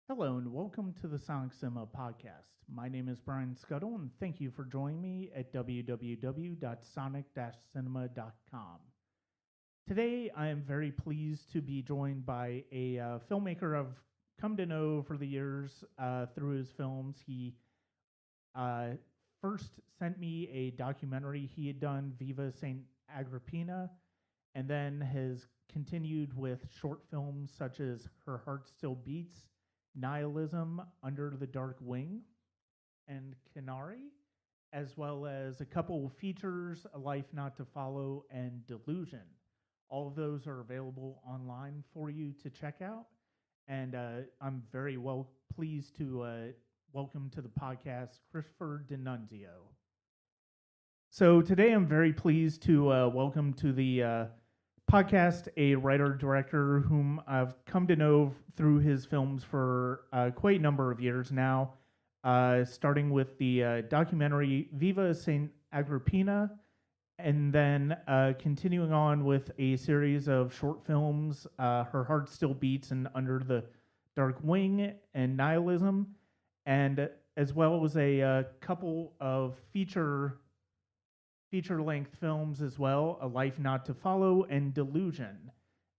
Hello and welcome to the Sonic Cinema podcast. My name is Brian Scuttle and thank you for joining me at www.sonic-cinema.com. Today I am very pleased to be joined by a filmmaker I've come to know for the years through his films. He uh, first sent me a documentary he had done, Viva St. Agrippina, and then has continued with short films such as Her Heart Still Beats, Nihilism, Under the Dark Wing, and Canary, as well as a couple of features, A Life Not to Follow, and Delusion. All of those are available online for you to check out. And I'm very well pleased to welcome to the podcast Christopher Di Nunzio. So today I'm very pleased to welcome to the podcast a writer director whom I've come to know through his films for quite a number of years now, starting with the documentary Viva St. Agrippina, and then continuing on with a series of short films, Her Heart Still Beats and Under the Dark Wing and Nihilism, and as well as a couple of feature length films as well, A Life Not to Follow and Delusion.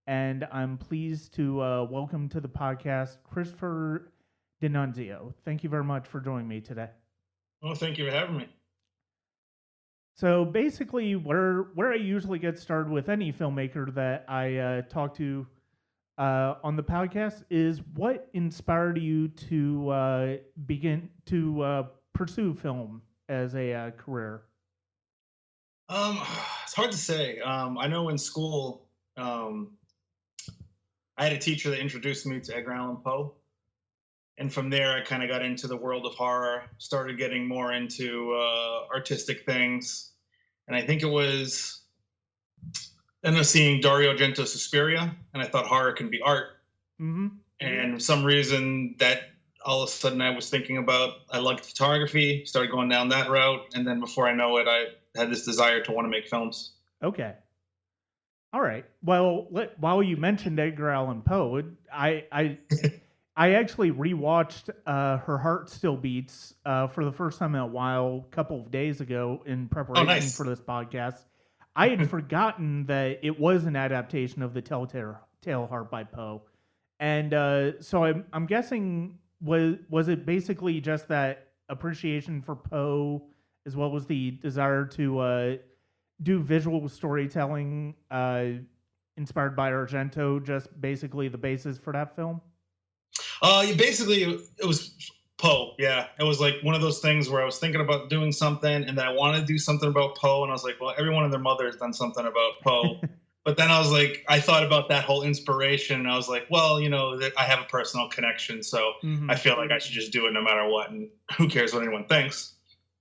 And I'm pleased to welcome to the podcast Christopher Di Nunzio. Thank you very much for joining me today. Well, thank you for having me. So basically, where I usually get started with any filmmaker that I talk to on the podcast is what inspired you to begin to pursue film as a career. Um, it's hard to say. I know in school, I had a teacher that introduced me to Edgar Allan Poe, and from there, I kind of got into the world of horror. Started getting more into artistic things, and I think it was ended up seeing Dario Argento's Suspiria, and I thought horror can be art. Mm-hmm. And for some reason, that all of a sudden I was thinking about. I liked photography, started going down that route, and then before I know it, I had this desire to want to make films. Okay. All right. Well, while you mentioned Edgar Allan Poe, I actually rewatched Her Heart Still Beats for the first time in a while, a couple of days ago, in Oh, preparation nice. for this podcast. I had forgotten that it was an adaptation of the Telltale Heart by Poe, and so I'm guessing was it basically just that appreciation for Poe as well as the desire to do visual storytelling inspired by Argento, just basically the basis for that film? Basically, it was Poe. Yeah, it was like one of those things where I was thinking about doing something, and then I wanted to do something about Poe, and I was like, well, everyone and their mother has done something about Poe. But then I was like, I thought about that whole inspiration, and I was like, well, I have a personal connection, so Mm-hmm. I feel like I should just do it no matter what, and who cares what anyone thinks.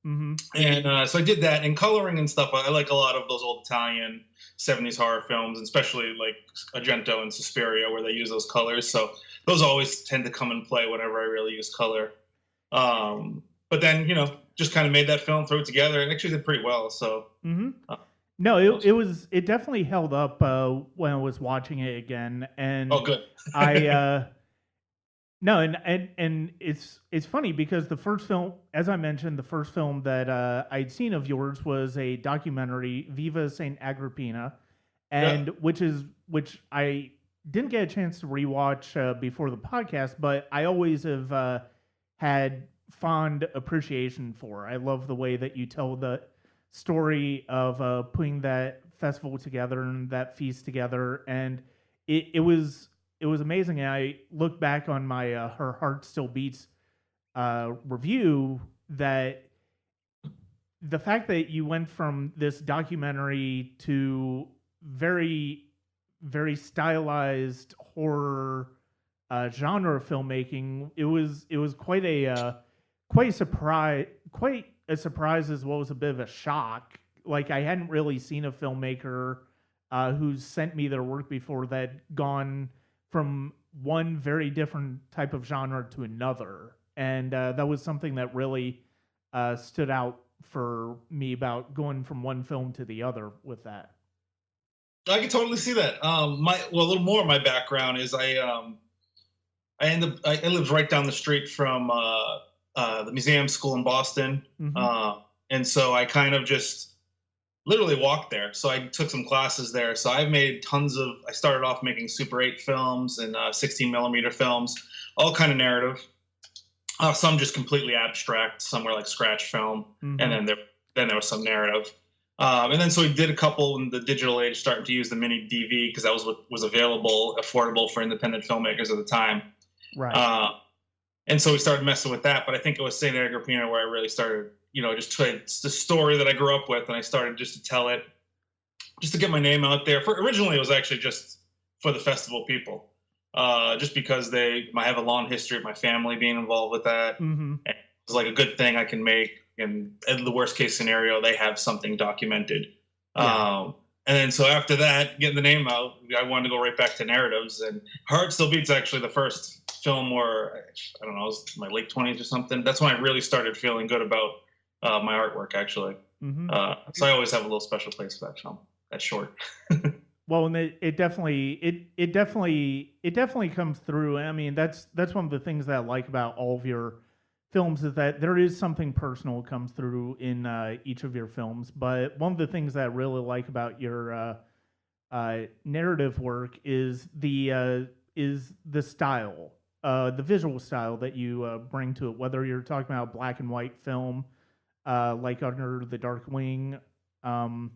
Mm-hmm. And so I did that. And coloring and stuff, I like a lot of those old Italian 70s horror films, especially like Argento and Suspiria, where they use those colors. So those always tend to come and play whenever I really use color. But then, just kind of made that film, threw it together, and actually did pretty well. So, Mm-hmm. No, it definitely held up when I was watching it again, and oh, good. I no, and it's funny because the first film, as I mentioned, the first film that I'd seen of yours was a documentary, Viva Saint Agrippina, Yeah. and which I didn't get a chance to rewatch before the podcast, but I always have had fond appreciation for. I love the way that you tell the story of putting that festival together and that feast together, and it was amazing. And I look back on my Her Heart Still Beats review that the fact that you went from this documentary to very very stylized horror genre filmmaking, it was quite a surprise as well as a bit of a shock. Like I hadn't really seen a filmmaker who's sent me their work before that gone from one very different type of genre to another, and that was something that really stood out for me about going from one film to the other with that. I can totally see that. A little more of my background is I lived right down the street from the museum school in Boston, Mm-hmm. and so I kind of just literally walked there. So I took some classes there. So I've made tons of. I started off making Super 8 films and 16 millimeter films, all kind of narrative. Some just completely abstract. Some were like scratch film, and Mm-hmm. then there was some narrative. And then so we did a couple in the digital age, starting to use the mini DV because that was what was available, affordable for independent filmmakers at the time. Right. Uh, and so we started messing with that. But I think it was Saint Agrippina where I really started, just tried the story that I grew up with, and I started just to tell it, just to get my name out there. For originally, it was actually just for the festival people, just because I have a long history of my family being involved with that. Mm-hmm. And it was like a good thing I can make, and in the worst case scenario, they have something documented. Yeah. And then so after that, getting the name out, I wanted to go right back to narratives. And Heart Still Beats actually the first film where I don't know, it was my late 20s or something. That's when I really started feeling good about my artwork actually. Mm-hmm. So I always have a little special place for that film. That's short. Well, and it definitely comes through. I mean, that's one of the things that I like about all of your films is that there is something personal comes through in each of your films. But one of the things that I really like about your narrative work is the style, the visual style that you bring to it. Whether you're talking about black and white film, like Under the Dark Wing, um,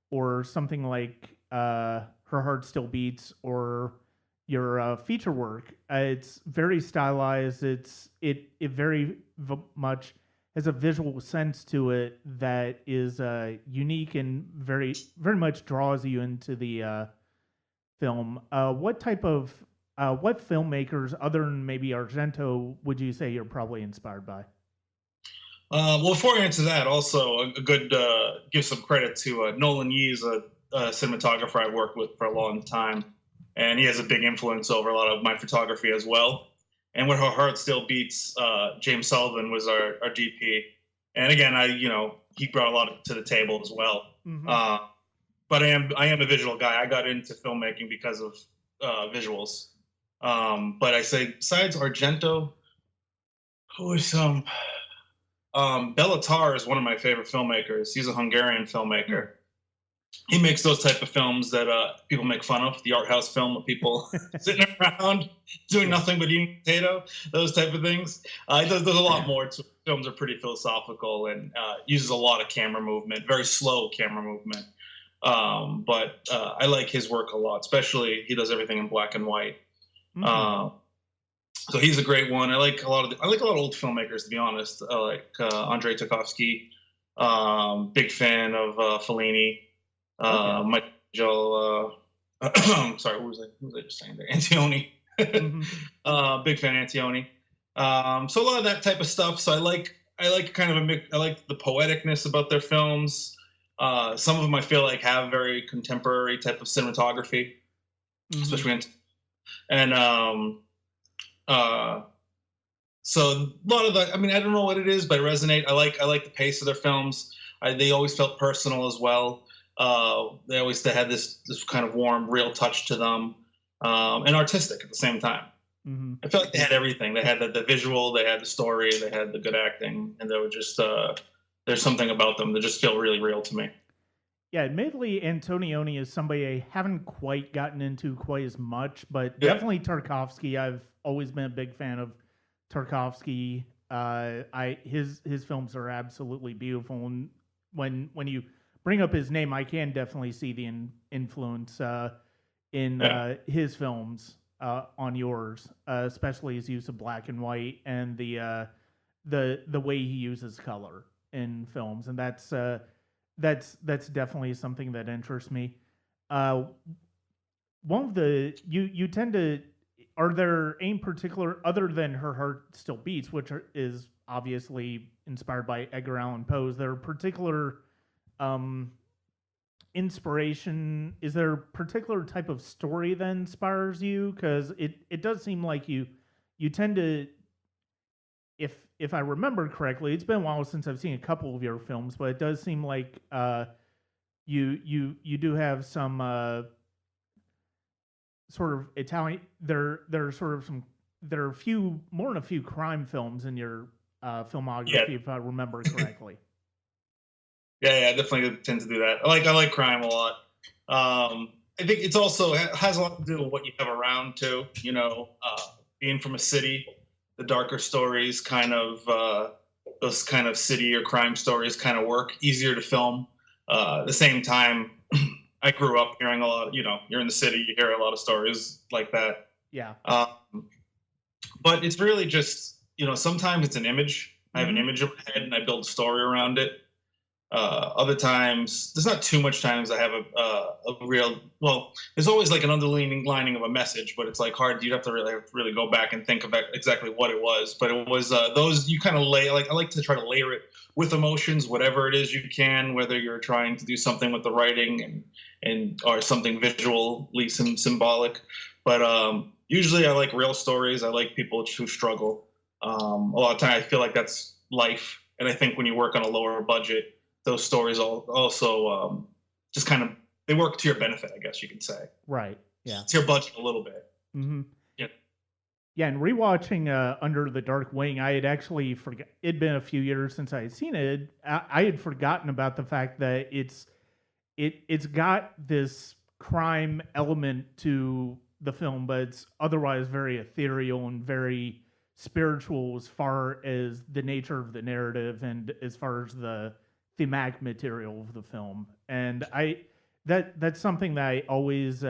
or something like Her Heart Still Beats, or your feature work. It's very stylized. It very much has a visual sense to it that is unique and very much draws you into the film. What filmmakers other than maybe Argento would you say you're probably inspired by? Well, before I answer that, also a good give some credit to Nolan Yee's a cinematographer I've worked with for a long time, and he has a big influence over a lot of my photography as well. And when Her Heart Still Beats, James Sullivan was our DP, and again, he brought a lot to the table as well. Mm-hmm. But I am a visual guy. I got into filmmaking because of visuals. But I say besides Argento, who is some Bellatar is one of my favorite filmmakers. He's a Hungarian filmmaker. He makes those type of films that people make fun of, the art house film with people sitting around doing nothing but eating potato, those type of things. There's a lot more to it. Films are pretty philosophical and uses a lot of camera movement, very slow camera movement. But I like his work a lot, especially he does everything in black and white. Mm-hmm. So he's a great one. I like a lot of old filmmakers, to be honest. I like Andrei Tarkovsky. Big fan of Fellini. Michael. Sorry, who was I just saying there? Antonioni. Mm-hmm. Big fan of Antonioni. So a lot of that type of stuff. So I like kind of a mix. I like the poeticness about their films. Some of them I feel like have very contemporary type of cinematography, mm-hmm. especially so a lot of the, I mean, I don't know what it is, but I resonate. I like the pace of their films. They always felt personal as well. They had this kind of warm, real touch to them, and artistic at the same time. Mm-hmm. I felt like they had everything. They had the visual, they had the story, they had the good acting, and they were just there's something about them that just feel really real to me. Yeah, admittedly, Antonioni is somebody I haven't quite gotten into quite as much, but definitely Tarkovsky. I've always been a big fan of Tarkovsky. His films are absolutely beautiful, and when you bring up his name, I can definitely see the influence in his films on yours, especially his use of black and white and the way he uses color in films, and that's definitely something that interests me. One of the you tend to, are there any particular, other than Her Heart Still Beats, which is obviously inspired by Edgar Allan Poe, is there a particular inspiration? Is there a particular type of story that inspires you? Because it does seem like you tend to, if I remember correctly, it's been a while since I've seen a couple of your films, but it does seem like you do have some sort of Italian. There are sort of some there are more than a few crime films in your filmography, Yeah. if I remember correctly. Yeah, I definitely tend to do that. I like crime a lot. I think it's also has a lot to do with what you have around too. You know, being from a city, the darker stories those kind of city or crime stories kind of work easier to film. At the same time, I grew up hearing a lot. You know, you're in the city, you hear a lot of stories like that. Yeah. But it's really just, you know, sometimes it's an image. I have an Mhm. image in my head and I build a story around it. Other times, there's not too much times I have a real, well, there's always like an underlining lining of a message, but it's like hard. You'd have to really go back and think about exactly what it was. But it was those you kind of I like to try to layer it with emotions, whatever it is you can, whether you're trying to do something with the writing and or something visually symbolic. But usually I like real stories. I like people who struggle. A lot of times I feel like that's life. And I think when you work on a lower budget, those stories also just kind of they work to your benefit, I guess you could say. Right. Yeah. It's your budget a little bit. Mm-hmm. Yeah. Yeah, and rewatching Under the Dark Wing, I had actually forgot. It'd been a few years since I had seen it. I had forgotten about the fact that it's got this crime element to the film, but it's otherwise very ethereal and very spiritual as far as the nature of the narrative and as far as the thematic material of the film. And that's something that I always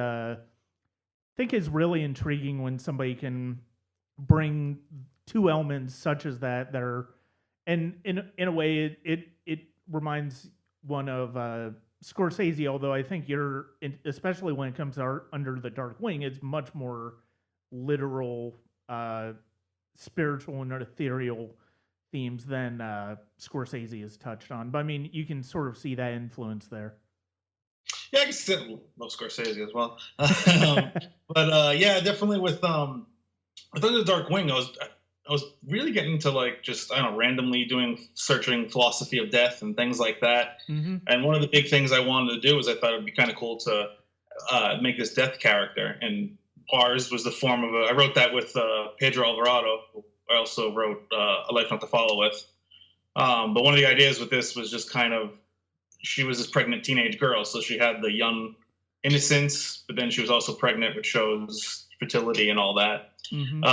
think is really intriguing when somebody can bring two elements such as that are, and in a way it reminds one of Scorsese, although I think especially when it comes to Under the Dark Wing, it's much more literal, spiritual and ethereal themes than Scorsese has touched on. But I mean, you can sort of see that influence there. Yeah, I guess I love Scorsese as well. But yeah, definitely with Under the Dark Wing, I was really getting to like just I don't know randomly searching philosophy of death and things like that. Mm-hmm. And one of the big things I wanted to do was I thought it'd be kind of cool to make this death character, and ours was the form of I wrote that with Pedro Alvarado, who I also wrote A Life Not to Follow with. But one of the ideas with this was just kind of she was this pregnant teenage girl, so she had the young innocence, but then she was also pregnant, which shows fertility and all that. Mm-hmm.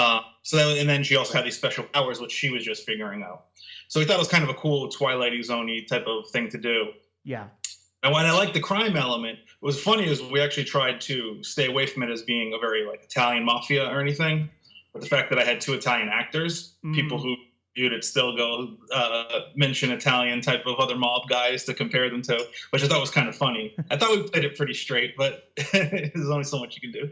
And then she also had these special powers, which she was just figuring out. So we thought it was kind of a cool Twilight Zone-y type of thing to do. Yeah. And when I liked the crime element, what was funny is we actually tried to stay away from it as being a very like Italian mafia or anything. But the fact that I had two Italian actors, people who you'd still go mention Italian type of other mob guys to compare them to, which I thought was kind of funny. I thought we played it pretty straight, but there's only so much you can do.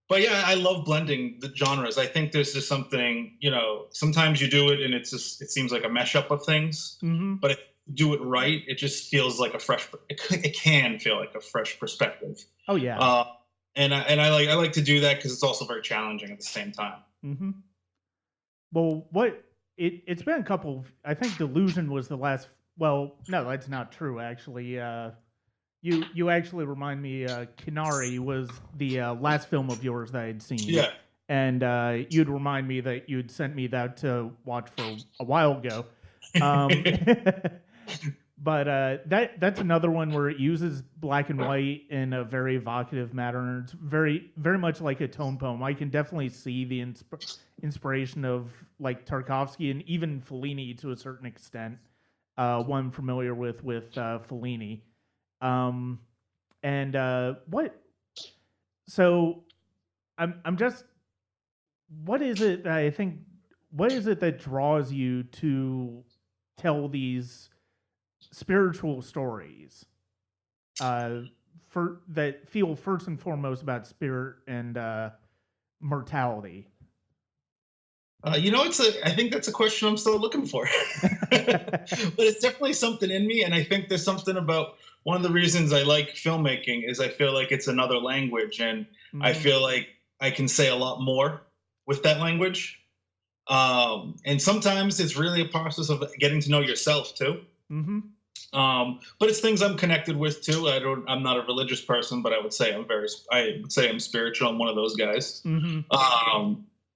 But yeah, I love blending the genres. I think there's just something, you know, sometimes you do it and it seems like a mesh up of things, but if you do it right, it just feels like it can feel like a fresh perspective. Oh yeah. And I like to do that because it's also very challenging at the same time. Mm-hmm. Well, it's been a couple. I think Delusion was the last. Well, no, that's not true. Actually, you actually remind me. Kinari was the last film of yours that I had seen. Yeah. And you'd remind me that you'd sent me that to watch for a while ago. But that's another one where it uses black and white in a very evocative manner. And it's very, very much like a tone poem. I can definitely see the inspiration of like Tarkovsky and even Fellini to a certain extent. One I'm familiar with Fellini. What? So I'm just. What is it that I think? What is it that draws you to tell these spiritual stories that feel first and foremost about spirit and mortality? You know, I think that's a question I'm still looking for, but it's definitely something in me. And I think there's something about one of the reasons I like filmmaking is I feel like it's another language, and I feel like I can say a lot more with that language. And sometimes it's really a process of getting to know yourself too. But it's things I'm connected with too. I'm not a religious person, but I would say I'm spiritual. I'm one of those guys. Mm-hmm.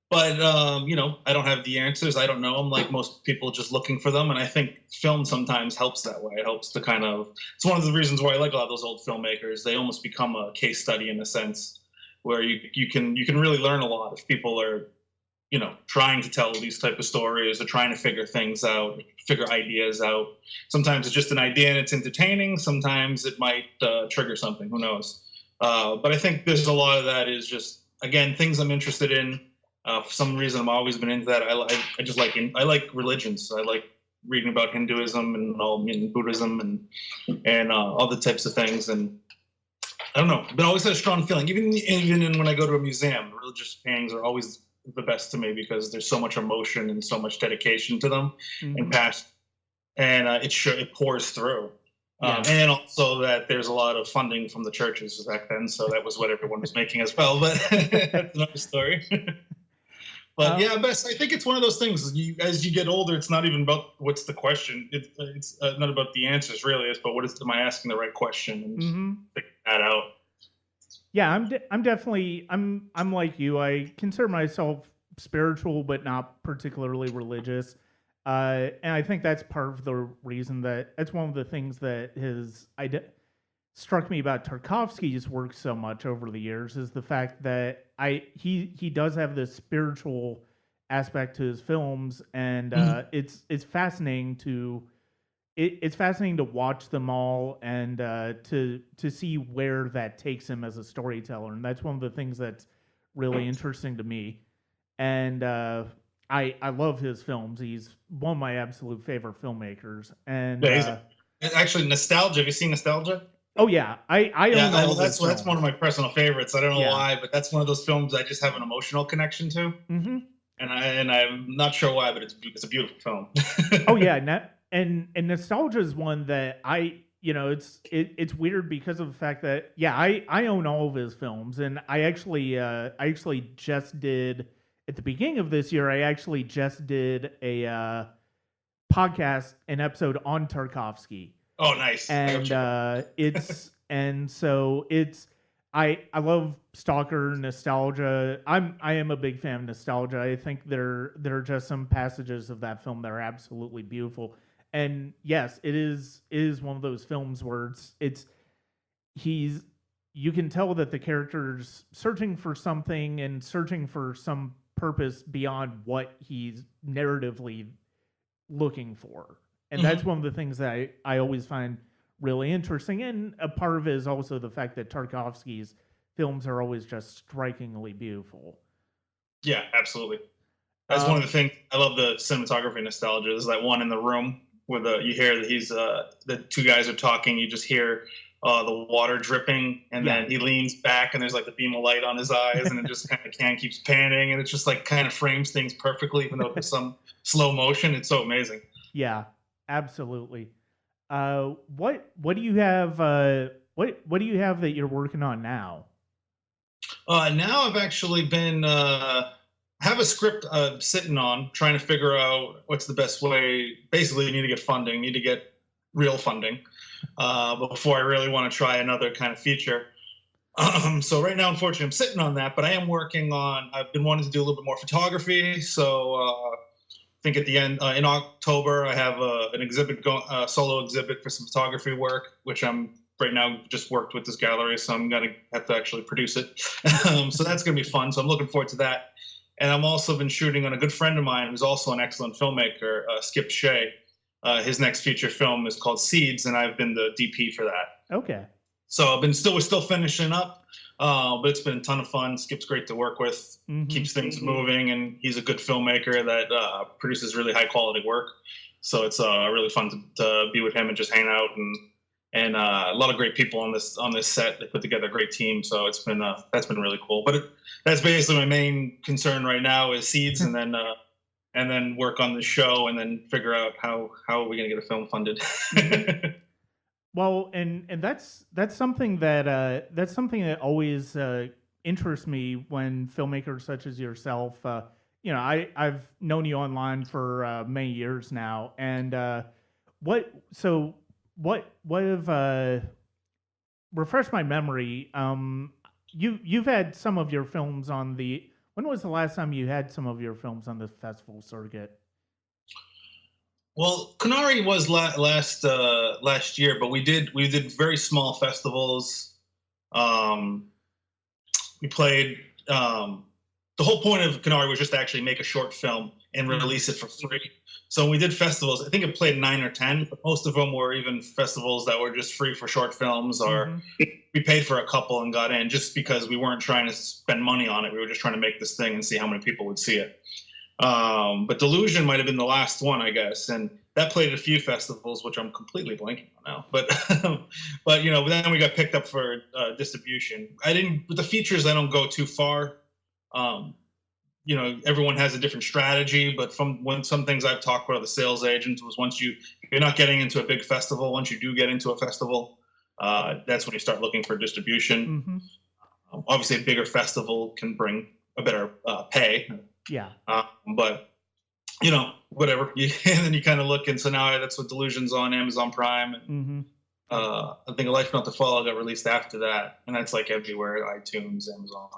But I don't have the answers. I don't know. I'm like most people, just looking for them. And I think film sometimes helps that way. It helps to kind of. It's one of the reasons why I like a lot of those old filmmakers. They almost become a case study in a sense, where you can really learn a lot if people are trying to tell these type of stories or trying to figure things out, figure ideas out. Sometimes it's just an idea and it's entertaining. Sometimes it might trigger something. Who knows? But I think there's a lot of that is just, again, things I'm interested in. For some reason, I've always been into that. I like religions. I like reading about Hinduism and Buddhism and other types of things. And I don't know, but I always had a strong feeling. Even when I go to a museum, religious paintings are always the best to me because there's so much emotion and so much dedication to them and passion, and it pours through. And also that there's a lot of funding from the churches back then, so that was what everyone was making as well. But that's another story. But I think it's one of those things. As you get older, it's not even about what's the question. It's not about the answers really. It's about am I asking the right question and figuring that out. Yeah, I'm definitely I'm like you. I consider myself spiritual, but not particularly religious. And I think that's part of the reason that's one of the things that struck me about Tarkovsky's work so much over the years is the fact that he does have this spiritual aspect to his films, and it's fascinating to. It's fascinating to watch them all and to see where that takes him as a storyteller, and that's one of the things that's really interesting to me. And I love his films. He's one of my absolute favorite filmmakers. And actually, Nostalgia. Have you seen Nostalgia? Oh yeah, I own all that's one of my personal favorites. I don't know why, but that's one of those films I just have an emotional connection to. Mm-hmm. And I'm not sure why, but it's a beautiful film. Oh yeah. And Nostalgia is one that it's weird because of the fact that I own all of his films, and I actually just did at the beginning of this year I actually just did a podcast, an episode on Tarkovsky. Oh, nice. And I love Stalker, Nostalgia. I am a big fan of Nostalgia. I think there are just some passages of that film that are absolutely beautiful. And yes, it is one of those films where you can tell that the character's searching for something and searching for some purpose beyond what he's narratively looking for. And that's one of the things that I always find really interesting. And a part of it is also the fact that Tarkovsky's films are always just strikingly beautiful. Yeah, absolutely. That's one of the things. I love the cinematography Nostalgia. There's that one in the room where you hear that the two guys are talking. You just hear the water dripping, and then he leans back, and there's like the beam of light on his eyes, and it just kind of keeps panning, and it just like kind of frames things perfectly, even though there's some slow motion. It's so amazing. Yeah, absolutely. What do you have? What do you have that you're working on now? Now I've actually been have a script sitting on, trying to figure out what's the best way. Basically, you need to get funding, need to get real funding before I really want to try another kind of feature. So right now, unfortunately, I'm sitting on that, but I am working on. I've been wanting to do a little bit more photography. So I think at the end in October, I have an exhibit, solo exhibit for some photography work, which I'm right now just worked with this gallery, so I'm gonna have to actually produce it. So that's gonna be fun. So I'm looking forward to that. And I've also been shooting on a good friend of mine who's also an excellent filmmaker, Skip Shea. His next feature film is called Seeds, and I've been the DP for that. Okay. So we're still finishing up, but it's been a ton of fun. Skip's great to work with, keeps things moving, and he's a good filmmaker that produces really high quality work. So it's really fun to be with him and just hang out, and a lot of great people on this set. They put together a great team, so it's been that's been really cool. But that's basically my main concern right now is Seeds, and then work on the show, and then figure out how are we going to get a film funded. Well, and that's something that always interests me when filmmakers such as yourself. I've known you online for many years now, and what have refresh my memory? You've had some of your films on the. When was the last time you had some of your films on the festival circuit? Well, Canary was last year, but we did very small festivals. Um, we played. The whole point of Canary was just to actually make a short film and release it for free. So when we did festivals, I think it played 9 or 10, but most of them were even festivals that were just free for short films, or we paid for a couple and got in just because we weren't trying to spend money on it. We were just trying to make this thing and see how many people would see it. But Delusion might have been the last one, I guess, and that played at a few festivals, which I'm completely blanking on now. But but then we got picked up for distribution. With the features, I don't go too far. Everyone has a different strategy, but from some things I've talked with the sales agents was once you're not getting into a big festival, once you do get into a festival, that's when you start looking for distribution. Obviously, a bigger festival can bring a better pay. Yeah. But whatever. And then you kind of look, and so now that's what Delusion's on Amazon Prime. And, I think A Life Not to Follow got released after that, and that's like everywhere: iTunes, Amazon,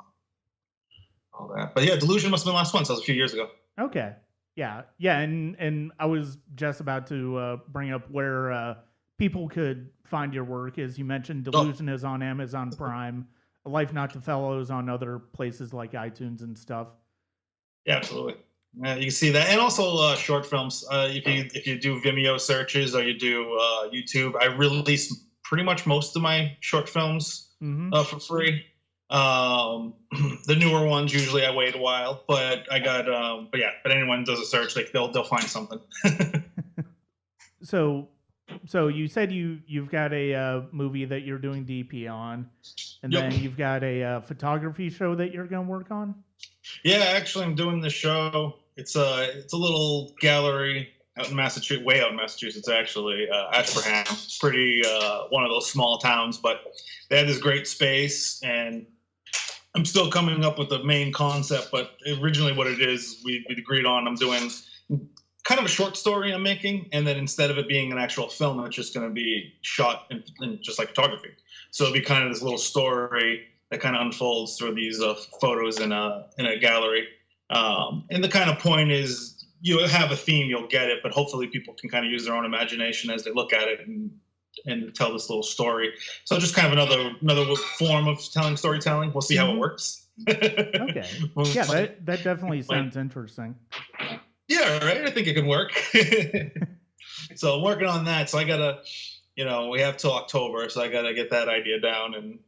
all that. But yeah, Delusion must have been the last one. So that was a few years ago. Okay. Yeah. And I was just about to bring up where people could find your work. As you mentioned, Delusion is on Amazon Prime. A Life Not to Follow is on other places like iTunes and stuff. Yeah, absolutely. Yeah, you can see that, and also short films. If you do Vimeo searches or you do YouTube, I release pretty much most of my short films for free. The newer ones usually I wait a while, but I got but anyone does a search, like they'll find something. So you said you've got a movie that you're doing DP on, and then you've got a photography show that you're going to work on. Yeah, actually, I'm doing the show. It's a little gallery out in Massachusetts, way out in Massachusetts, actually, Ashburnham. Pretty one of those small towns, but they had this great space, and I'm still coming up with the main concept. But originally, what it is, we agreed on. I'm doing kind of a short story I'm making, and then instead of it being an actual film, it's just going to be shot in just like photography. So it'll be kind of this little story that kind of unfolds through these photos in a gallery. And the kind of point is, you have a theme, you'll get it, but hopefully people can kind of use their own imagination as they look at it and tell this little story. So just kind of another form of storytelling. We'll see how it works. Okay. Yeah, that definitely sounds interesting. Yeah, right. I think it can work. So I'm working on that. So I gotta, we have till October, so I gotta get that idea down and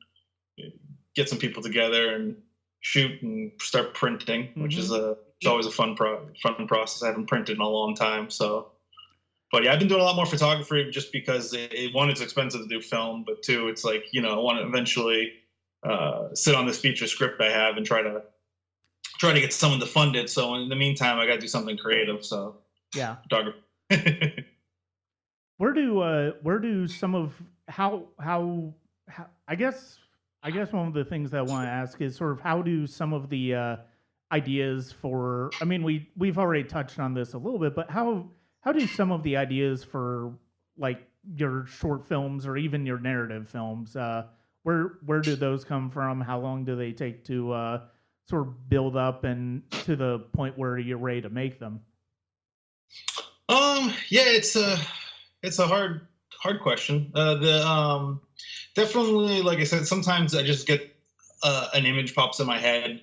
get some people together and shoot and start printing, which is it's always a fun process. I haven't printed in a long time, so. But yeah, I've been doing a lot more photography just because one, it's expensive to do film, but two, it's like I want to eventually sit on this feature script I have and try to get someone to fund it. So in the meantime, I got to do something creative. So yeah, photography. Where do some of how I guess one of the things that I want to ask is sort of how do some of the ideas for, I mean, we've already touched on this a little bit, but how do some of the ideas for like your short films or even your narrative films, where do those come from? How long do they take to sort of build up and to the point where you're ready to make them? Yeah, it's a hard question. Definitely, like I said, sometimes I just get an image pops in my head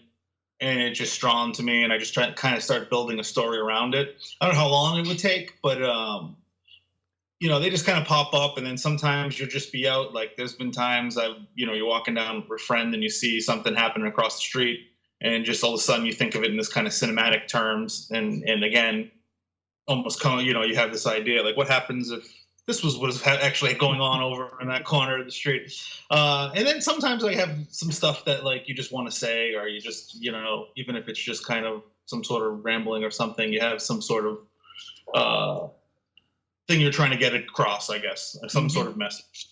and it's just drawn to me, and I just try to kind of start building a story around it. I don't know how long it would take, but they just kind of pop up, and then sometimes you'll just be out. Like there's been times you're walking down with a friend and you see something happening across the street, and just all of a sudden you think of it in this kind of cinematic terms, and again, almost kind of you have this idea like what happens if this was actually going on over in that corner of the street. And then sometimes I have some stuff that like you just want to say, or you just, even if it's just kind of some sort of rambling or something, you have some sort of thing you're trying to get across, I guess, some sort of message.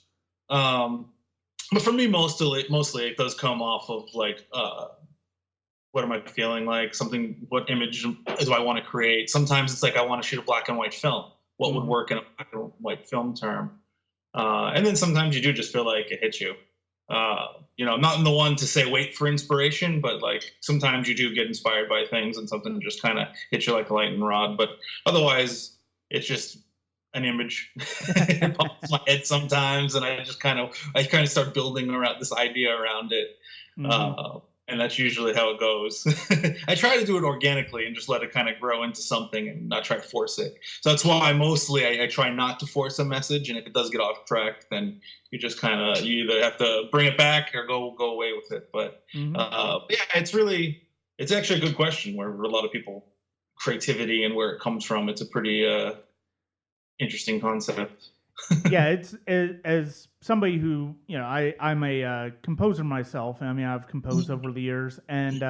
But for me, mostly it does come off of like, what am I feeling like? What image do I want to create? Sometimes it's like I want to shoot a black and white film. What would work in a black and white film term? And then sometimes you do just feel like it hits you. I'm not the one to say wait for inspiration, but like sometimes you do get inspired by things and something just kind of hits you like a lightning rod. But otherwise, it's just an image. It pops in my head sometimes, and I kind of start building around this idea around it. Hmm. Uh, and that's usually how it goes. I try to do it organically and just let it kind of grow into something and not try to force it. So that's why mostly I try not to force a message. And if it does get off track, then you either have to bring it back or go away with it. But Hmm. yeah, it's actually a good question where a lot of people creativity and where it comes from. It's a pretty interesting concept. Yeah, it's as somebody who I'm a composer myself. I mean, I've composed over the years, and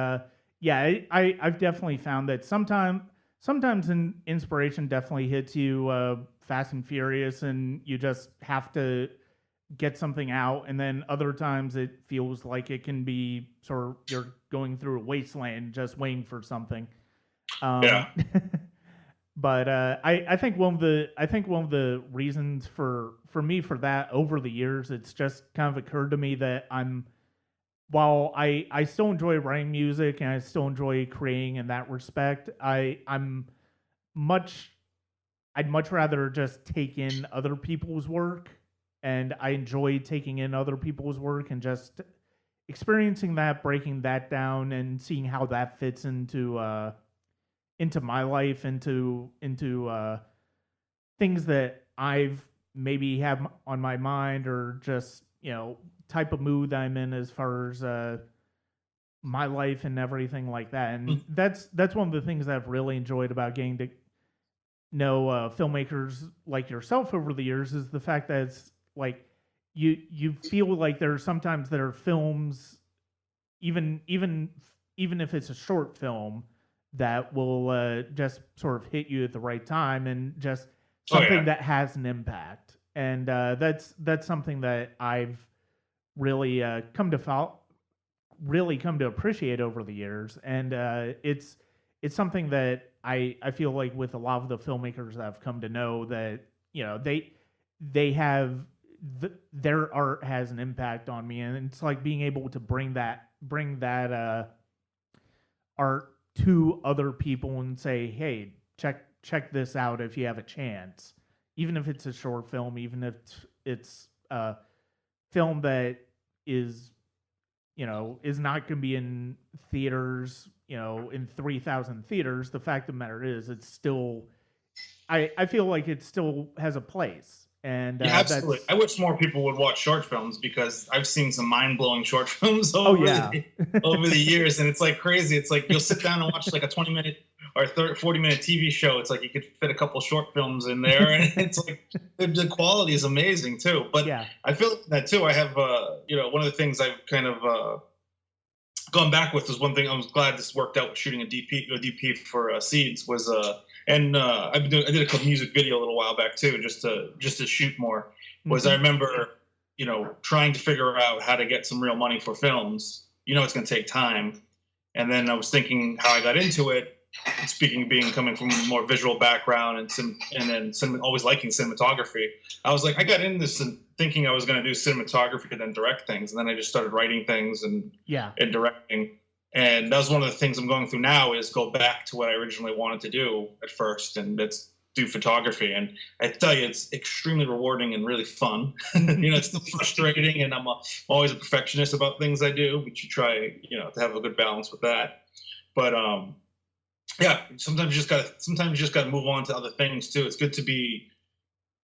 yeah, I've definitely found that sometimes inspiration definitely hits you fast and furious, and you just have to get something out, and then other times it feels like it can be sort of you're going through a wasteland just waiting for something. Yeah. Um, but I think one of the reasons for me for that over the years, it's just kind of occurred to me that while I still enjoy writing music and I still enjoy creating in that respect, much I'd much rather just take in other people's work, and I enjoy taking in other people's work and just experiencing that, breaking that down, and seeing how that fits into my life, into things that I've maybe have on my mind, or just type of mood I'm in as far as my life and everything like that. And that's one of the things that I've really enjoyed about getting to know filmmakers like yourself over the years, is the fact that it's like you feel like there are films, even if it's a short film, that will just sort of hit you at the right time, and just Oh something yeah. that has an impact. And that's something that I've really really come to appreciate over the years. And it's something that I feel like with a lot of the filmmakers that I've come to know, that they have their art has an impact on me, and it's like being able to bring that art to other people and say, hey, check this out if you have a chance, even if it's a short film, even if it's a film that is is not going to be in theaters, in 3,000 theaters. The fact of the matter is, it's still, I feel like it still has a place. And Yeah, absolutely. that's, I wish more people would watch short films because I've seen some mind-blowing short films oh, yeah. over the years, and it's like crazy. It's like you'll sit down and watch like a 20-minute or 40-minute TV show. It's like you could fit a couple short films in there, and it's like the quality is amazing too. But Yeah. I feel that too. I have, one of the things I've kind of gone back with is one thing. I was glad this worked out with shooting a DP for Seeds was and I did a music video a little while back too, just to shoot more. Was I Hmm. remember trying to figure out how to get some real money for films. It's going to take time, and then I was thinking how I got into it. Speaking being coming from a more visual background and always liking cinematography, I was like, I got into this and thinking I was going to do cinematography and then direct things, and then I just started writing things and Yeah. and directing. And that was one of the things I'm going through now, is go back to what I originally wanted to do at first, and that's do photography. And I tell you, it's extremely rewarding and really fun. It's still frustrating, and I'm always a perfectionist about things I do, but you try, to have a good balance with that. But yeah, sometimes you just gotta move on to other things too. It's good to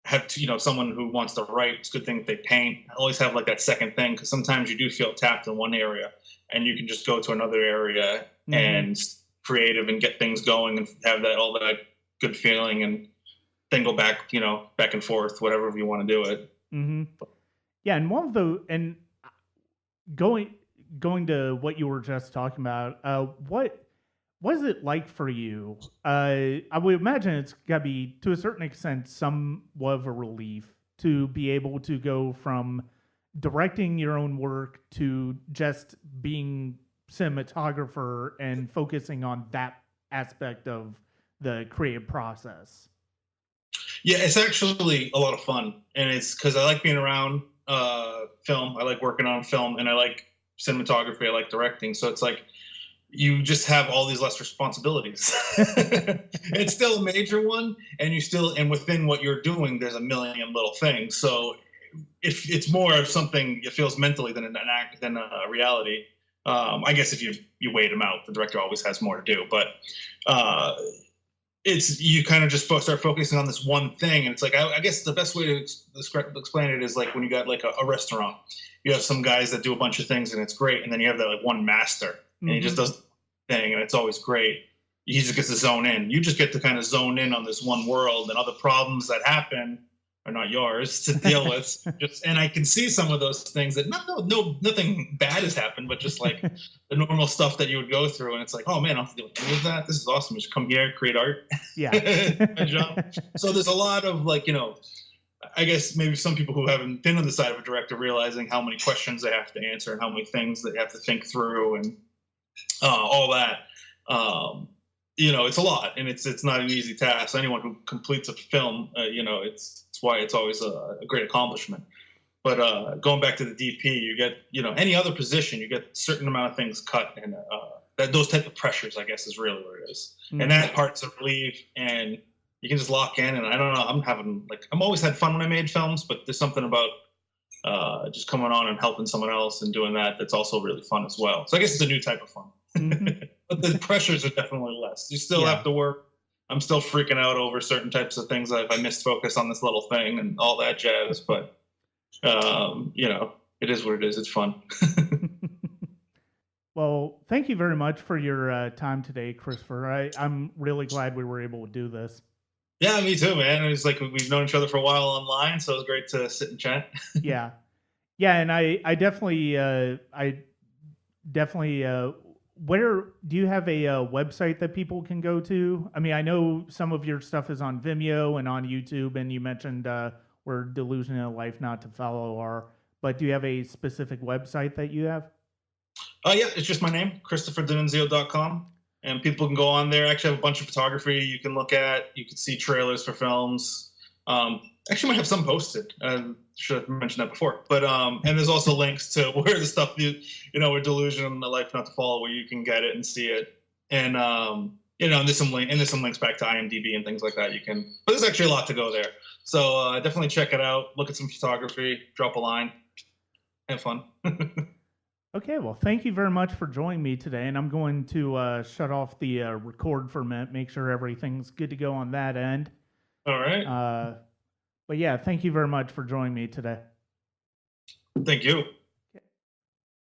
have someone who wants to write. It's a good thing if they paint. Always have like that second thing, because sometimes you do feel tapped in one area, and you can just go to another area Hmm. and creative and get things going and have that all that good feeling, and then go back and forth, whatever you want to do it. Hmm. Yeah. And going going to what you were just talking about, what was it like for you? I would imagine it's got to be, to a certain extent, somewhat of a relief to be able to go from directing your own work to just being cinematographer and focusing on that aspect of the creative process. Yeah, it's actually a lot of fun, and it's because I like being around film. I like working on film, and I like cinematography. I like directing. So it's like you just have all these less responsibilities. It's still a major one, and you still, and within what you're doing, there's a million little things. So if it's more of something it feels mentally than an act than a reality. I guess if you weigh them out, the director always has more to do, but uh, it's you kind of just start focusing on this one thing, and it's like I guess the best way to explain it is like when you got like a restaurant, you have some guys that do a bunch of things and it's great, and then you have that like one master, and he just does the thing, and it's always great. He just gets to zone in. You just get to kind of zone in on this one world, and other problems that happen are not yours to deal with. And I can see some of those things that nothing bad has happened, but just like the normal stuff that you would go through, and it's like, oh man, I don't have to deal with any of that. This is awesome. Just come here, create art. Yeah. So there's a lot of like, I guess maybe some people who haven't been on the side of a director realizing how many questions they have to answer and how many things they have to think through and all that. It's a lot, and it's not an easy task. Anyone who completes a film, it's why it's always a great accomplishment. But going back to the DP, you get, any other position, you get a certain amount of things cut, and those type of pressures, I guess, is really what it is. And that part's a relief, and you can just lock in. And I don't know, I'm always had fun when I made films, but there's something about just coming on and helping someone else and doing that's also really fun as well. So I guess it's a new type of fun. But the pressures are definitely less. You still have to work. I'm still freaking out over certain types of things, like if I missed focus on this little thing and all that jazz. But it is what it is. It's fun. Well, thank you very much for your time today, Christopher. I'm really glad we were able to do this. Yeah, me too, man. It's like we've known each other for a while online, so it was great to sit and chat. Yeah, and I definitely, where do you have a website that people can go to? I mean, I know some of your stuff is on Vimeo and on YouTube, and you mentioned where Delusion in a Life Not to Follow are. But do you have a specific website that you have? Yeah, it's just my name, ChristopherDinunzio.com. And people can go on there. I actually have a bunch of photography you can look at. You can see trailers for films. Actually, might have some posted. Should have mentioned that before. But and there's also links to where the stuff with Delusion in the Life Not to Follow, where you can get it and see it. And and there's some links back to IMDb and things like that. But there's actually a lot to go there. So definitely check it out. Look at some photography. Drop a line. Have fun. Okay, well, thank you very much for joining me today, and I'm going to shut off the record for a minute, make sure everything's good to go on that end. All right. But yeah, thank you very much for joining me today. Thank you.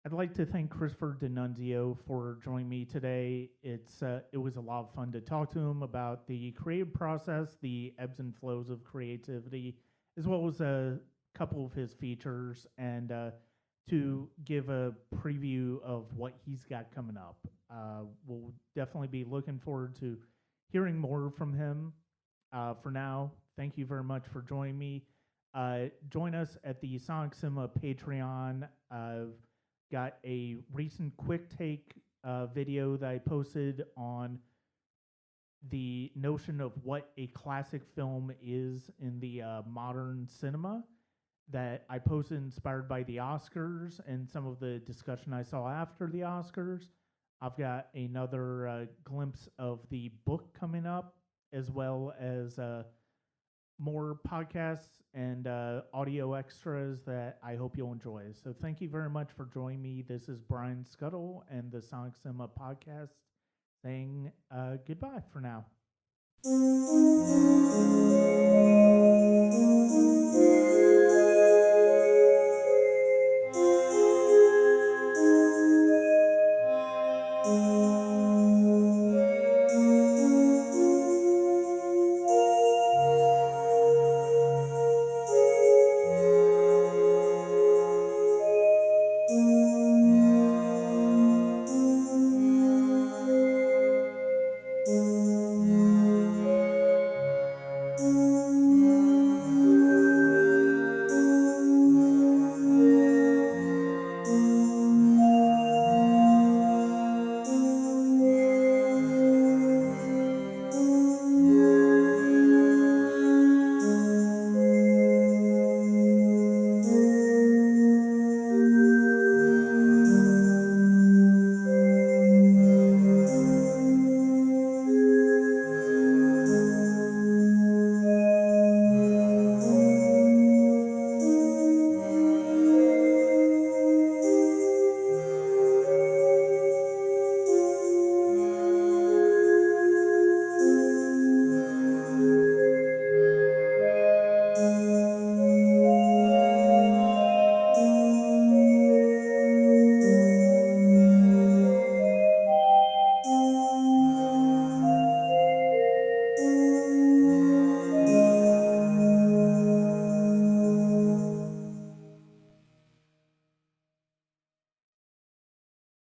I'd like to thank Christopher Di Nunzio for joining me today. It was a lot of fun to talk to him about the creative process, the ebbs and flows of creativity, as well as a couple of his features, and to give a preview of what he's got coming up. We'll definitely be looking forward to hearing more from him. For now, thank you very much for joining me. Join us at the Sonic Cinema Patreon. I've got a recent quick take video that I posted on the notion of what a classic film is in the modern cinema, that I posted inspired by the Oscars and some of the discussion I saw after the Oscars. I've got another glimpse of the book coming up, as well as more podcasts and audio extras that I hope you'll enjoy. So thank you very much for joining me. This is Brian Scuttle and the Sonic Cinema Podcast saying goodbye for now.